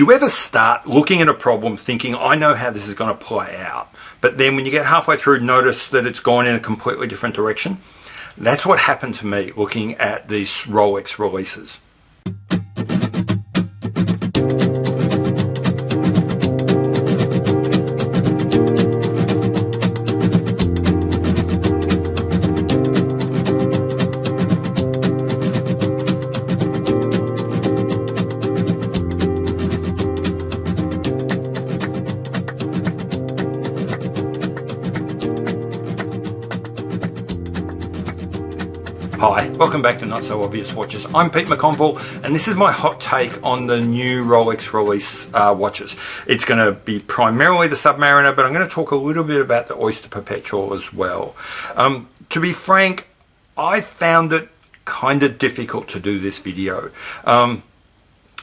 Do you ever start looking at a problem thinking, I know how this is going to play out, but then when you get halfway through, notice that it's gone in a completely different direction? That's what happened to me looking at these Rolex releases. Hi, welcome back to Not So Obvious Watches. I'm Pete McConville, and this is my hot take on the new Rolex release watches. It's going to be primarily the Submariner, but I'm going to talk a little bit about the Oyster Perpetual as well. To be frank, I found it kind of difficult to do this video. I'm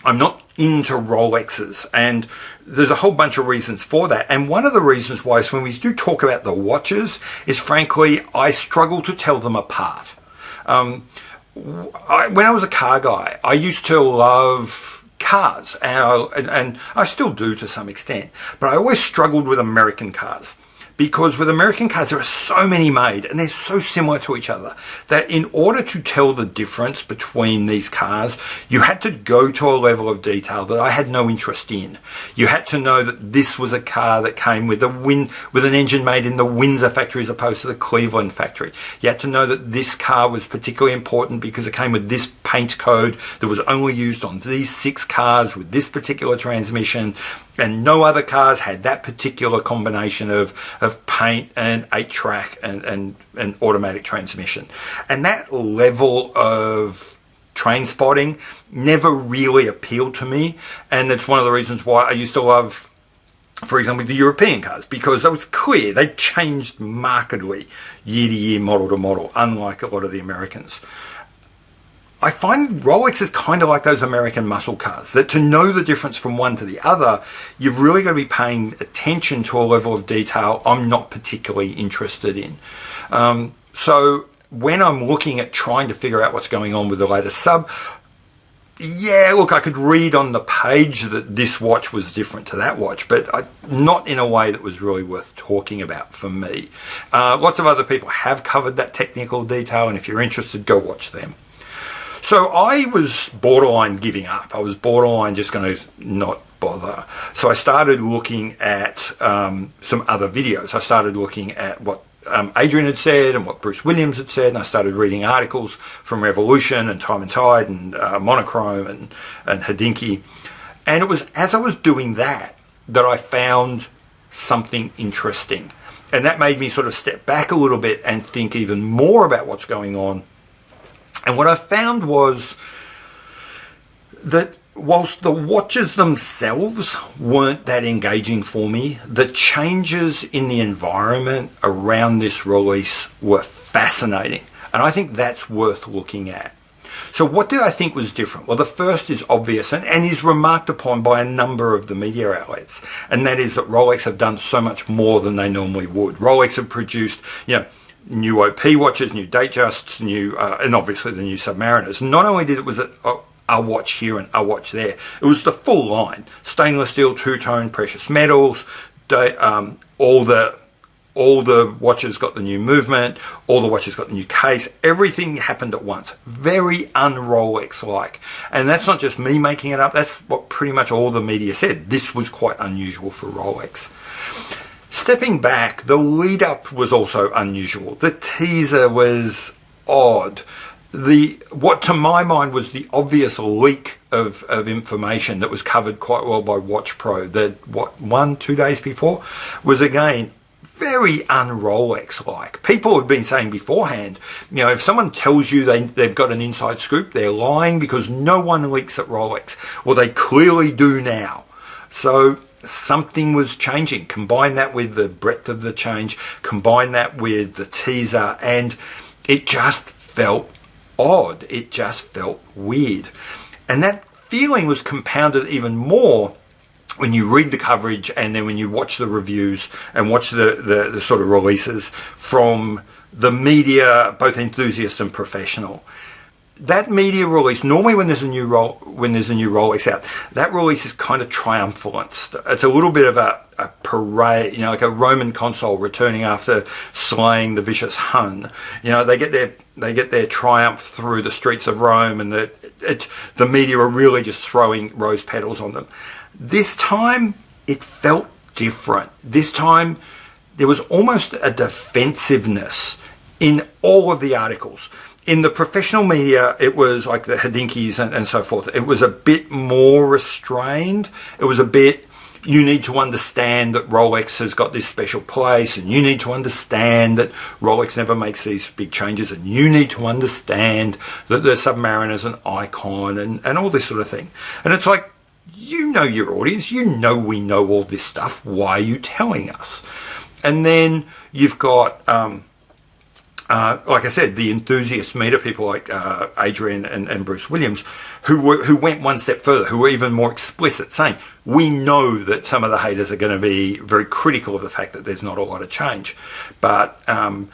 not into Rolexes, and there's a whole bunch of reasons for that. And one of the reasons why is when we do talk about the watches is, frankly, I struggle to tell them apart. When I was a car guy, I used to love cars, and I still do to some extent, but I always struggled with American cars. Because with American cars, there are so many made, and they're so similar to each other, that in order to tell the difference between these cars, you had to go to a level of detail that I had no interest in. You had to know that this was a car that came with an engine made in the Windsor factory as opposed to the Cleveland factory. You had to know that this car was particularly important because it came with this paint code that was only used on these 6 cars with this particular transmission, and no other cars had that particular combination of paint and 8-track and automatic transmission. And that level of train spotting never really appealed to me, and it's one of the reasons why I used to love, for example, the European cars, because it was clear they changed markedly year to year, model to model, unlike a lot of the Americans. I find Rolex is kind of like those American muscle cars, that to know the difference from one to the other, you've really got to be paying attention to a level of detail I'm not particularly interested in. So when I'm looking at trying to figure out what's going on with the latest sub, yeah, look, I could read on the page that this watch was different to that watch, but not in a way that was really worth talking about for me. Lots of other people have covered that technical detail, and if you're interested, go watch them. So I was borderline giving up. I was borderline just going to not bother. So I started looking at some other videos. I started looking at what Adrian had said and what Bruce Williams had said, and I started reading articles from Revolution and Time and Tide and Monochrome and Hodinkee. And it was as I was doing that I found something interesting. And that made me sort of step back a little bit and think even more about what's going on. And what I found was that whilst the watches themselves weren't that engaging for me, the changes in the environment around this release were fascinating. And I think that's worth looking at. So what did I think was different? Well, the first is obvious and is remarked upon by a number of the media outlets. And that is that Rolex have done so much more than they normally would. Rolex have produced, new OP watches, new Datejusts, and obviously the new Submariners. Not only did it was a watch here and a watch there, it was the full line: stainless steel, two-tone, precious metals. All the watches got the new movement. All the watches got the new case. Everything happened at once. Very un-Rolex-like. And that's not just me making it up. That's what pretty much all the media said. This was quite unusual for Rolex. Stepping back, the lead-up was also unusual. The teaser was odd. What to my mind was the obvious leak of information that was covered quite well by Watch Pro, that 1-2 days before, was again very un-Rolex-like. People have been saying beforehand, if someone tells you they've got an inside scoop, they're lying, because no one leaks at Rolex. Well, they clearly do now. So something was changing. Combine that with the breadth of the change, combine that with the teaser, and it just felt odd. It just felt weird. And that feeling was compounded even more when you read the coverage and then when you watch the reviews and watch the sort of releases from the media, both enthusiast and professional. that media release, normally when there's a new Rolex out, that release is kind of triumphant. It's a little bit of a parade, you know, like a Roman consul returning after slaying the vicious Hun. You know, they get their triumph through the streets of Rome, and the media are really just throwing rose petals on them. This time, it felt different. This time, there was almost a defensiveness in all of the articles. In the professional media, it was like the Hodinkis and so forth. It was a bit more restrained. It was a bit, you need to understand that Rolex has got this special place, and you need to understand that Rolex never makes these big changes, and you need to understand that the Submariner is an icon, and all this sort of thing. And it's like, you know your audience, you know we know all this stuff. Why are you telling us? And then you've got... like I said, the enthusiast meter people like Adrian and Bruce Williams, who went one step further, who were even more explicit, saying, we know that some of the haters are going to be very critical of the fact that there's not a lot of change. But, and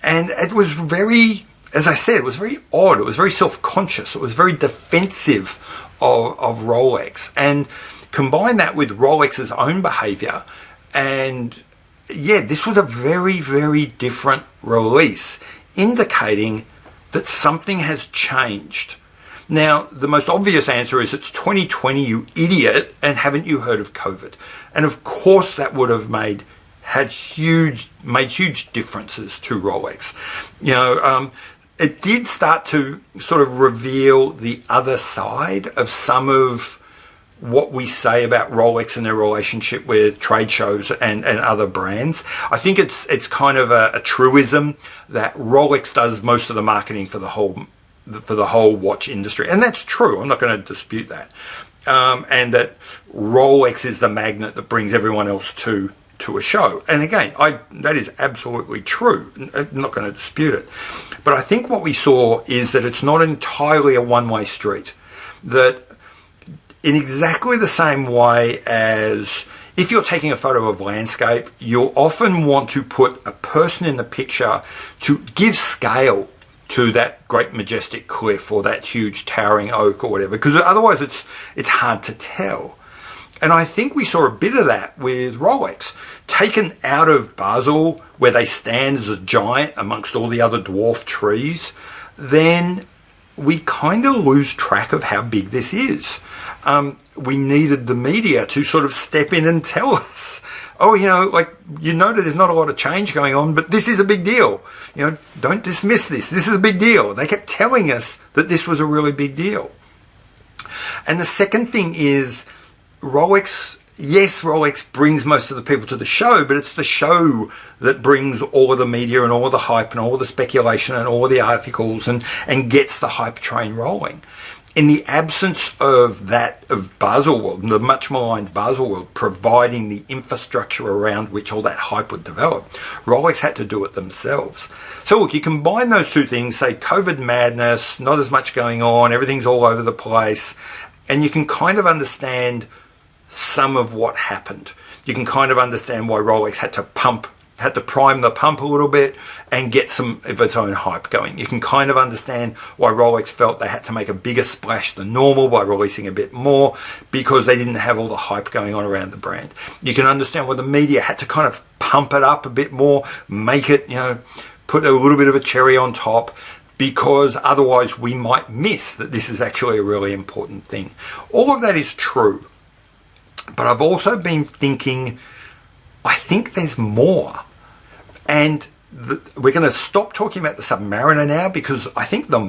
it was very, as I said, it was very odd. It was very self-conscious. It was very defensive of Rolex. And combine that with Rolex's own behavior, and yeah, this was a very, very different release, indicating that something has changed. Now, the most obvious answer is it's 2020, you idiot, and haven't you heard of COVID? And of course that would have made huge differences to Rolex. You know, it did start to sort of reveal the other side of some of what we say about Rolex and their relationship with trade shows and other brands. I think it's kind of a truism that Rolex does most of the marketing for the whole watch industry, and that's true. I'm not going to dispute that. And that Rolex is the magnet that brings everyone else to a show. And again, that is absolutely true. I'm not going to dispute it. But I think what we saw is that it's not entirely a one-way street. That in exactly the same way as if you're taking a photo of landscape, you'll often want to put a person in the picture to give scale to that great majestic cliff or that huge towering oak or whatever, because otherwise it's hard to tell. And I think we saw a bit of that with Rolex. Taken out of Basel, where they stand as a giant amongst all the other dwarf trees, then we kind of lose track of how big this is. We needed the media to sort of step in and tell us, oh, you know, like, you know that there's not a lot of change going on, but this is a big deal. You know, don't dismiss this. This is a big deal. They kept telling us that this was a really big deal. And the second thing is Rolex. Yes, Rolex brings most of the people to the show, but it's the show that brings all of the media and all of the hype and all of the speculation and all of the articles and gets the hype train rolling. In the absence of that, of Baselworld, the much maligned Baselworld, providing the infrastructure around which all that hype would develop, Rolex had to do it themselves. So look, you combine those two things, say COVID madness, not as much going on, everything's all over the place, and you can kind of understand some of what happened. You can kind of understand why Rolex had to prime the pump a little bit and get some of its own hype going. You can kind of understand why Rolex felt they had to make a bigger splash than normal by releasing a bit more, because they didn't have all the hype going on around the brand. You can understand why the media had to kind of pump it up a bit more, make it, you know, put a little bit of a cherry on top, because otherwise we might miss that this is actually a really important thing. All of that is true. But I've also been thinking, I think there's more. And we're going to stop talking about the Submariner now, because I think the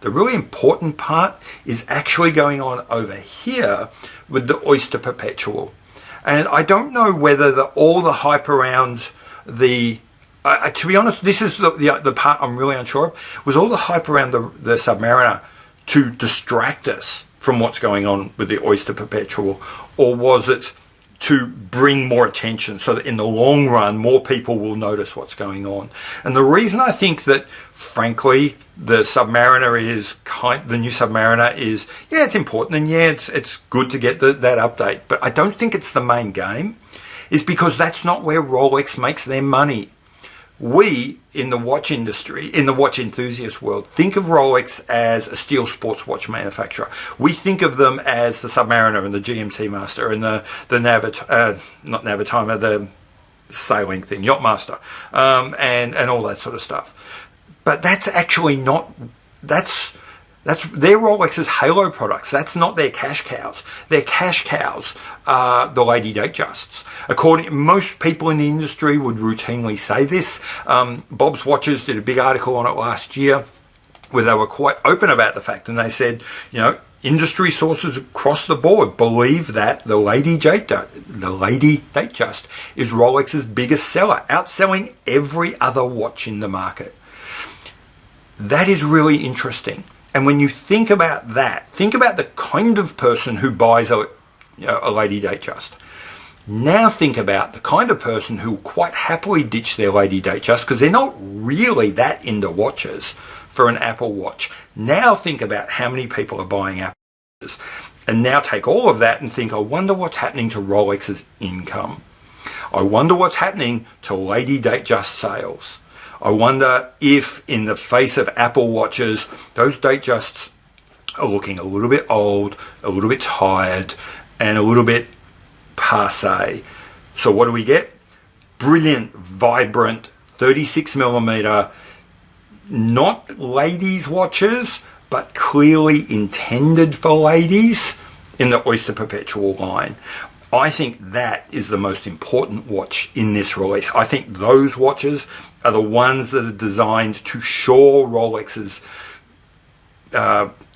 really important part is actually going on over here with the Oyster Perpetual. And I don't know whether all the hype around to be honest, this is the part I'm really unsure of, was all the hype around the Submariner to distract us from what's going on with the Oyster Perpetual, or was it to bring more attention so that in the long run more people will notice what's going on? And the reason I think that, frankly, the Submariner is the new Submariner is, yeah, it's important, and yeah, it's good to get that update, but I don't think it's the main game, is because that's not where Rolex makes their money. We, in the watch industry, in the watch enthusiast world, think of Rolex as a steel sports watch manufacturer. We think of them as the Submariner and the GMT Master and the not Navitimer, the sailing thing, Yachtmaster, and all that sort of stuff. But that's actually not, that's their Rolex's halo products. That's not their cash cows. Their cash cows are the Lady Datejusts. Most people in the industry would routinely say this. Bob's Watches did a big article on it last year where they were quite open about the fact, and they said, industry sources across the board believe that the Lady Datejust is Rolex's biggest seller, outselling every other watch in the market. That is really interesting. And when you think about that, think about the kind of person who buys a Lady Datejust. Now think about the kind of person who will quite happily ditch their Lady Datejust because they're not really that into watches for an Apple Watch. Now think about how many people are buying Apple Watches. And now take all of that and think, I wonder what's happening to Rolex's income. I wonder what's happening to Lady Datejust sales. I wonder if, in the face of Apple Watches, those Datejusts are looking a little bit old, a little bit tired, and a little bit passé. So what do we get? Brilliant, vibrant, 36mm, not ladies' watches, but clearly intended for ladies in the Oyster Perpetual line. I think that is the most important watch in this release. I think those watches are the ones that are designed to shore Rolex's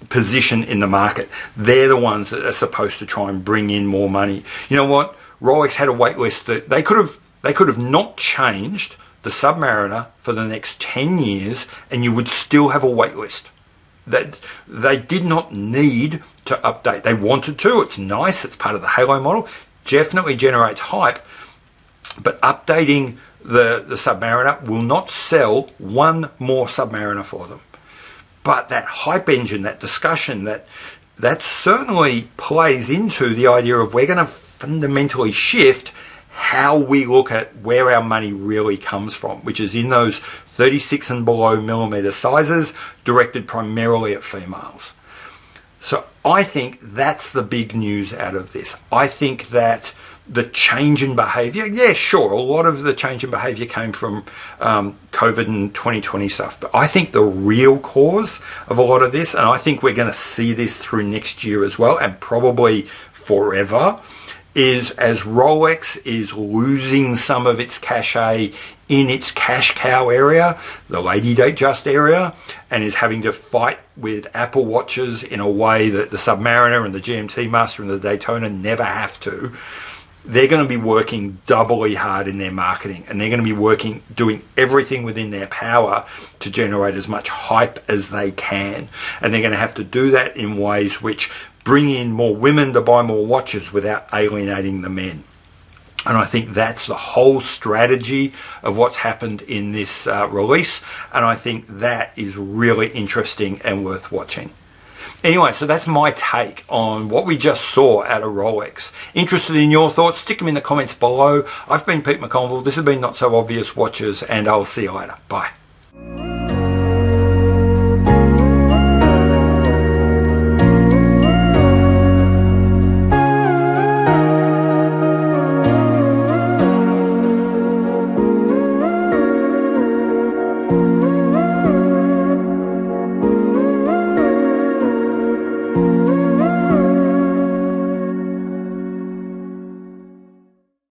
position in the market. They're the ones that are supposed to try and bring in more money. You know what? Rolex had a wait list that they could have not changed the Submariner for the next 10 years, and you would still have a wait list. That they did not need to update. They wanted to. It's nice. It's part of the Halo model. Definitely generates hype. But updating the Submariner will not sell one more Submariner for them. But that hype engine, that discussion, that certainly plays into the idea of we're going to fundamentally shift how we look at where our money really comes from, which is in those 36 and below millimeter sizes, directed primarily at females. So I think that's the big news out of this. I think that the change in behavior, yeah, sure, a lot of the change in behavior came from COVID and 2020 stuff, but I think the real cause of a lot of this, and I think we're going to see this through next year as well, and probably forever, is as Rolex is losing some of its cachet in its cash cow area, the Lady Datejust area, and is having to fight with Apple Watches in a way that the Submariner and the GMT Master and the Daytona never have to. They're going to be working doubly hard in their marketing, and they're going to be doing everything within their power to generate as much hype as they can. And they're going to have to do that in ways which bring in more women to buy more watches without alienating the men. And I think that's the whole strategy of what's happened in this release. And I think that is really interesting and worth watching. Anyway, so that's my take on what we just saw out of Rolex. Interested in your thoughts? Stick them in the comments below. I've been Pete McConville. This has been Not So Obvious Watches, and I'll see you later. Bye.